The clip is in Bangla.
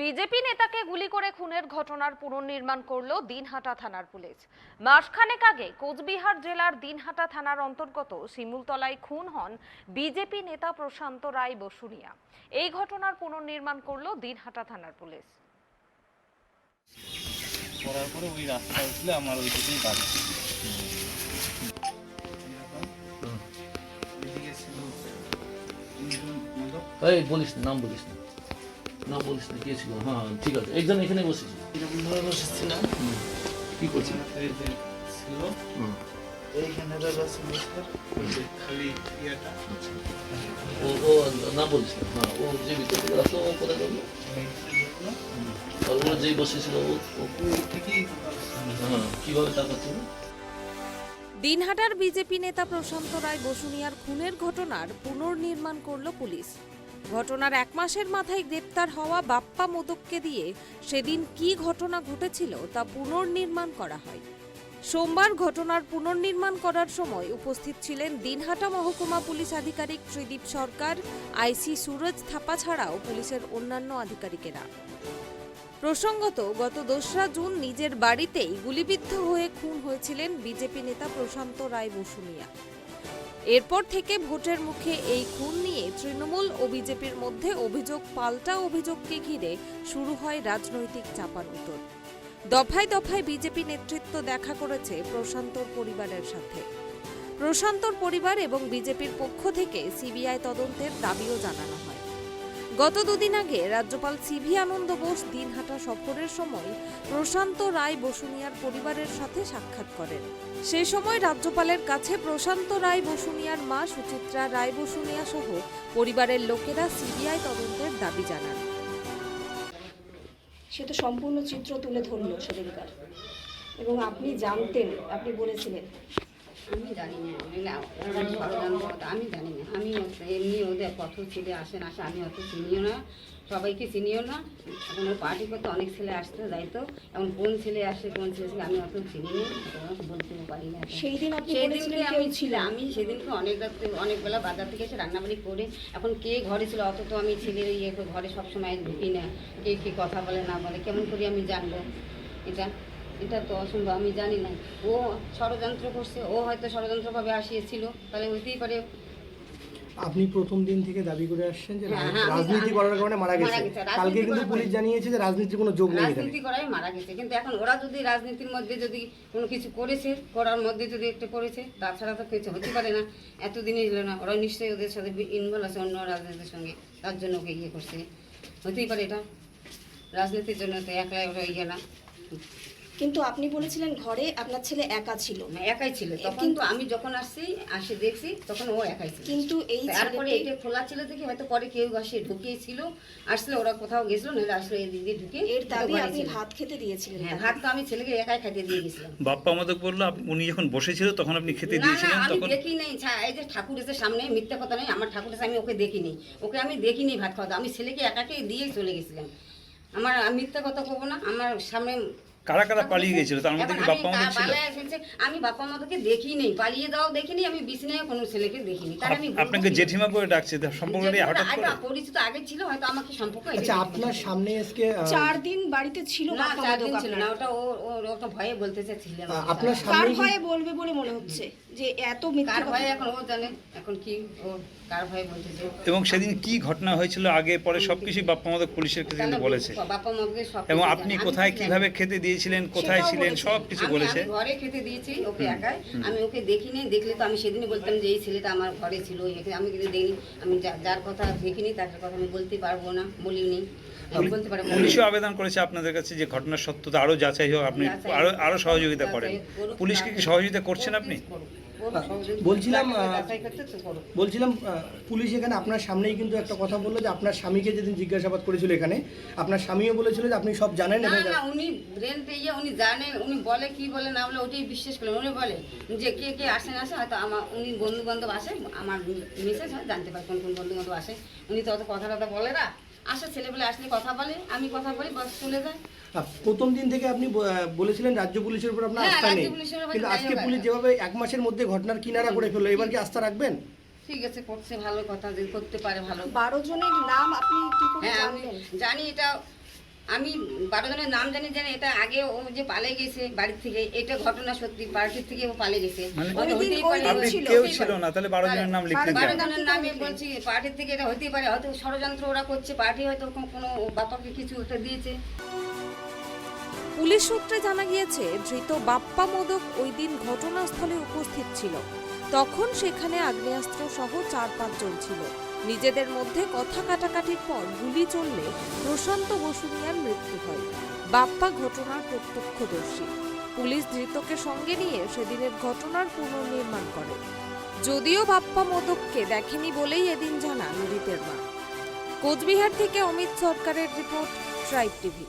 বিজেপি নেতাকে গুলি করে খুনের ঘটনার পুনর্নির্মাণ করলো দিনহাটা থানার পুলিশ। মাসখানেক আগে কোচবিহার জেলার দিনহাটা থানার অন্তর্গত শিমুলতলায় খুন হন বিজেপি নেতা প্রশান্ত রায় বসুনিয়া। এই ঘটনার পুনর্নির্মাণ করলো দিনহাটা থানার পুলিশ। করার পরে ওই রাস্তাটা উঠলে আমার ওই দিকেই বাড়ি। এই বলিস না, নাম বলিস না, নাম বলিস না, কে ছিল? হ্যাঁ ঠিক আছে, একজন এখানে বসেছিল। বসেছিলাম, কি করছিল? ছিল এইখানে খালি ইয়েটা। ও নাম বলিস না। হ্যাঁ, ও যে ভিতরে রাখলো, ও কোথায় করলো? ওরা যেই বসেছিল ও ঠিকই। হ্যাঁ, কিভাবে তাকাচ্ছিল? দিনহাটার বিজেপি নেতা প্রশান্ত রায় বসুনিয়ার খুনের ঘটনার পুনর্নির্মাণ করল পুলিশ। ঘটনার 1 মাসের মাথায় গ্রেপ্তার হওয়া বাপ্পা মোদককে দিয়ে সেদিন কি ঘটনা ঘটেছিল তা পুনর্নির্মাণ করা হয়। সোমবার ঘটনার পুনর্নির্মাণ করার সময় উপস্থিত ছিলেন দিনহাটা মহকুমা পুলিশ আধিকারিক ত্রিদীপ সরকার, আইসি সুরজ থাপা ছাড়াও পুলিশের অন্যান্য আধিকারিকেরা। প্রসঙ্গত, গত 2রা জুন নিজের বাড়িতেই গুলিবিদ্ধ হয়ে খুন হয়েছিলেন বিজেপি নেতা প্রশান্ত রায় বসুনিয়া। এরপর থেকে ভোটের মুখে এই খুন নিয়ে তৃণমূল ও বিজেপির মধ্যে অভিযোগ পাল্টা অভিযোগকে ঘিরে শুরু হয় রাজনৈতিক চাপানুতোর। দফায় দফায় বিজেপি নেতৃত্ব দেখা করেছে প্রশান্তর পরিবারের সাথে। প্রশান্তর পরিবার এবং বিজেপির পক্ষ থেকে সিবিআই তদন্তের দাবিও জানানো হয়। গত 2 দিন আগে রাজ্যপাল সিভি আনন্দ বোস দিনহাটা সফরের সময় প্রশান্ত রায় বসুনিয়ার পরিবারের সাথে সাক্ষাৎ করেন। সেই সময় রাজ্যপালের কাছে প্রশান্ত রায় বসুনিয়ার মা সুচিত্রা রায় বসুনিয়া সহ পরিবারের লোকেরা সিবিআই তদন্তের দাবি জানান। সে তো সম্পূর্ণ চিত্র তুলে ধরলো সেদিনকার, এবং আপনি জানতেন, আপনি বলেছিলেন। আমি জানি না, আমি জানি না। আমি এমনি ওদের কত ছেলে আসে আমি অত চিনিও না, সবাইকে চিনিও না। এখন ওই পার্টি করতে অনেক ছেলে আসতো যাইতো, এখন কোন ছেলে আসে কোন ছেলে আমি অত চিনি না, বলতে পারি না। সেই দিন সেদিনকে আমি ছিলাম, আমি সেদিনকে অনেক রাত্রে অনেক বেলা বাজার থেকে এসে রান্নাবাড়ি করে, এখন কে ঘরে ছিল অত তো আমি ছেলের ইয়ে ঘরে সবসময় ঢুকি না, কে কী কথা বলে না বলে কেমন করে আমি জানবো? এটা তো অসম্ভব, আমি জানি না। ও ষড়যন্ত্র করছে, ও হয়তো ষড়যন্ত্রভাবে আসিয়েছিল, তাহলে হইতেই পারে। আপনি প্রথম দিন থেকে দাবি করে আসছেন যে রাজনীতি করার কারণে মারা গেছে। কালকে কিন্তু পুলিশ জানিয়েছে যে রাজনীতির কোনো যোগ নেই, রাজনীতি করাই মারা গেছে। কিন্তু এখন ওরা যদি রাজনীতির মধ্যে যদি কোনো কিছু করেছে, করার মধ্যে যদি একটা করেছে, তাছাড়া তো কিছু হতে পারে না। এতদিনই ছিল না, ওরা নিশ্চয়ই ওদের সাথে ইনভলভ আছে অন্য রাজনীতির সঙ্গে, তার জন্য ওকে ইয়ে করছে। হতেই পারে এটা রাজনীতির জন্য, তো একলাই ওরা ইয়ে না। কিন্তু আপনি বলেছিলেন ঘরে আপনার ছেলে একা ছিল। না, একাই ছিল তখন। তো আমি যখন আসি দেখছি তখন ও একাই ছিল। কিন্তু এই তারপরে এটা খোলা ছিল দেখি হয়তো পরে কেউ আসে ঢুকিয়েছিল, আসলে ওরা কোথাও গেছিল, নাহলে আসলে এই দিদি ঢুকে এর দাবি আপনি ভাত খেতে দিয়েছিলেন। হ্যাঁ, ভাত তো আমি ছেলেকে একাই খাইতে দিয়ে গেছিলাম। বাপ্পা আমাদের বললো উনি যখন বসেছিল তখন আপনি খেতে দিয়েছিলেন। আমি তখন দেখি নেই, এই যে ঠাকুর এসে সামনে, মিথ্যা কথা নেই, আমার ঠাকুর এসে আমি ওকে দেখিনি, আমি দেখিনি ভাত খাওয়া। আমি ছেলেকে একাকে দিয়ে চলে গেছিলাম। আমার মিথ্যা কথা কবো না, আমার সামনে কারা কারা পালিয়ে গেছিল? তার মধ্যে কি বাপ্পা আমাদের ছিল? আমি বাপ্পা আমাদেরকে দেখিনি, পালিয়ে যাওয়া দেখিনি, আমি বিছনায় কোনো ছেলেকে দেখিনি। তার আমি আপনাকে জেঠিমা করে ডাকছে, সম্পর্কটা হঠাৎ করে পরিচিত আগে ছিল, হয়তো আমাকে সম্পর্ক। আচ্ছা, আপনার সামনে আজকে 4 দিন বাড়িতে ছিল না, 4 দিন ছিল না, ওটা ওটা ভয়ে বলতেছে ছিল। আপনার কার সামনে ভয়ে বলবে বলে মনে হচ্ছে যে এত মিথ্যা কার কথা? ভয়ে এখন ও জানে, এখন কি ও কার ভয়ে বলতেছে। এবং সেদিন কি ঘটনা হয়েছিল আগে পরে সবকিছু বাপ্পা আমাদের পুলিশের কাছে কিন্তু বলেছে। বাপ্পা আমাকে সব, এবং আপনি কোথায় কিভাবে খেতে দিয়েছিলেন, কোথায় ছিলেন, সব কিছু বলেছে। আমি ঘরে খেতে দিয়েছি ওকে একাই, আমি ওকে দেখিনি। দেখলে তো আমি সেদিনই বলতাম যে এই ছেলেটা আমার ঘরে ছিল। আমি কিন্তু দেখিনি, আমি যার কথা দেখিনি তার কথা আমি বলতে পারবো না, বলিনি, আমি বলতে পারবো না। পুলিশও আবেদন করেছে আপনাদের কাছে যে ঘটনার সত্যতা আরো যাচাই হোক, আপনি আরো সহযোগিতা করেন। পুলিশকে কি সহযোগিতা করছেন আপনি? বলছিলাম পুলিশ এখানে আপনার সামনেই কিন্তু একটা কথা বললো যে আপনার স্বামীকে যেদিন জিজ্ঞাসাবাদ করেছিল এখানে, আপনার স্বামীও বলেছিল যে আপনি সব জানেন। না, উনি ব্রেন পেয়ে উনি জানেন, উনি বলে কি বলে না বলে ওটাই বিশ্বাস করেন। উনি বলে যে কে কে আসে না আসে, হয়তো আমার উনি বন্ধু বান্ধব আসে, আমার মেসেজ হয় জানতে পারে কোন কোন বন্ধু বান্ধব আসে। উনি তো অত কথা টথা বলে না, আসে ছেলেবেলে আসলে কথা বলে, আমি কথা বলি, বাস চলে যায়। প্রথম দিন থেকে আপনি বলেছিলেন রাজ্য পুলিশের উপর আপনার আস্থা নেই, কিন্তু আজকে পুলিশ যেভাবে 1 মাসের মধ্যে ঘটনার কিনারা করে ফেললো, এবার কি আস্থা রাখবেন? ঠিক আছে, করছে ভালো কথা, যে করতে পারে ভালো। 12 জনের নাম আপনি কি করে হ্যাঁ, আমি জানলেন? জানি, এটা আমি 12 জনের নাম জানি এটা আগে ও যে পালিয়ে গেছে বাড়ি থেকে, এটা ঘটনা সত্যি, পার্টির থেকে ও পালিয়ে গেছে। মানে হতেই পারে, আপনি ছিল, কেউ হতেই ছিল পারে। না, তাহলে 12 জনের নাম লিখলেন 12 কেন? জনের নামে বলছি পার্টির থেকে এটা হতেই পারে, হয়তো ষড়যন্ত্র ওরা করছে, পার্টি হয়তো কোনো বাপাকে কিছু একটা দিয়েছে। পুলিশ সূত্রে জানা গিয়েছে ধৃত বাপ্পা মোদক ওই দিন ঘটনাস্থলে উপস্থিত ছিল। তখন সেখানে আগ্নেয়াস্ত্র সহ 4-5 জন ছিল। নিজেদের মধ্যে কথা কাটাকাটির পর গুলি চললে প্রশান্ত বসুনিয়ার মৃত্যু হয়। বাপ্পা ঘটনার প্রত্যক্ষদর্শী। পুলিশ ধৃতকে সঙ্গে নিয়ে সেদিনের ঘটনার পুনর্নির্মাণ করে। যদিও বাপ্পা মোদককে দেখেনি বলেই এদিন জানান মৃতের মা। কোচবিহার থেকে অমিত সরকারের রিপোর্ট, ট্রাইব টিভি।